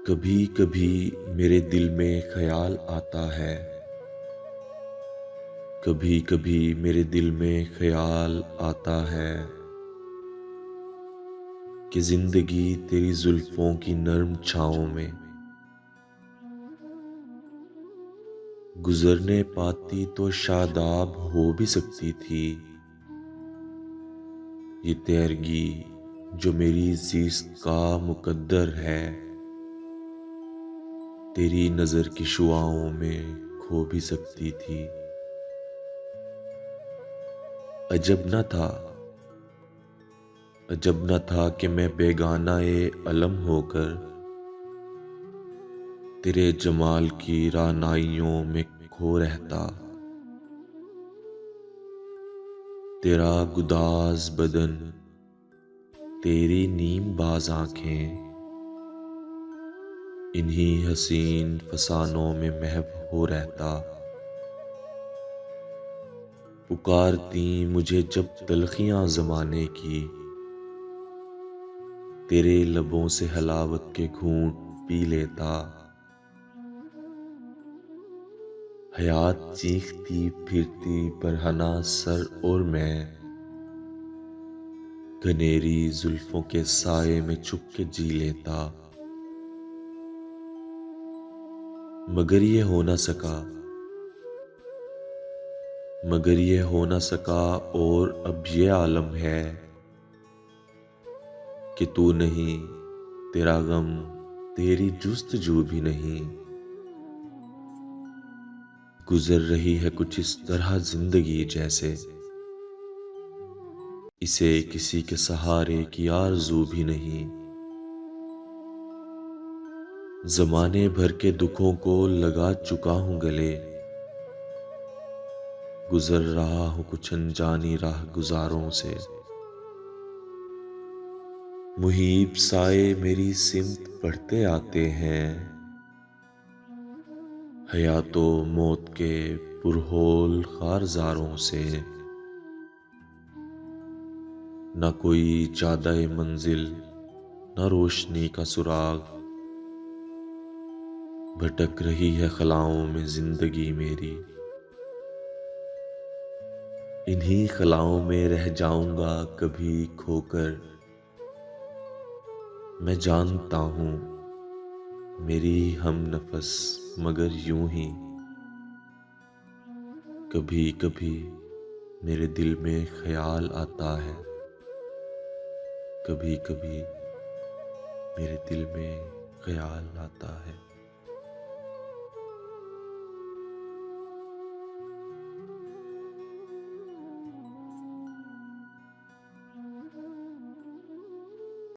कभी कभी मेरे दिल में ख्याल आता है। कभी कभी मेरे दिल में ख्याल आता है कि जिंदगी तेरी जुल्फों की नर्म छाओं में गुजरने पाती तो शादाब हो भी सकती थी। ये तैरगी जो मेरी ज़िस्त का मुकद्दर है, तेरी नज़र की शुआओं में खो भी सकती थी। अजब न था, अजब न था कि मैं बेगाना ए अलम होकर तेरे जमाल की रानाइयों में खो रहता। तेरा गुदाज बदन, तेरी नीम बाज आंखें, इन्हीं हसीन फसानों में महव हो रहता। पुकारती मुझे जब तलखियां ज़माने की, तेरे लबों से हलावत के घूंट पी लेता। हयात चीखती फिरती बरहना सर और मैं घनेरी जुल्फों के साये में छुप के जी लेता। मगर ये हो न सका, मगर ये हो न सका और अब ये आलम है कि तू नहीं, तेरा गम, तेरी जुस्तजू भी नहीं। गुजर रही है कुछ इस तरह जिंदगी जैसे इसे किसी के सहारे की आरज़ू भी नहीं। ज़माने भर के दुखों को लगा चुका हूँ गले, गुजर रहा हूँ कुछ अनजानी राह गुजारों से। मुहीब साए मेरी सिमत बढ़ते आते हैं, हयातो मौत के पुरहोल खारजारों से। न कोई जादाए मंजिल, न रोशनी का सुराग, भटक रही है खलाओं में जिंदगी मेरी। इन्हीं खलाओं में रह जाऊंगा कभी खोकर, मैं जानता हूँ मेरी हम नफस मगर यूं ही। कभी कभी मेरे दिल में ख्याल आता है, कभी कभी मेरे दिल में ख्याल आता है।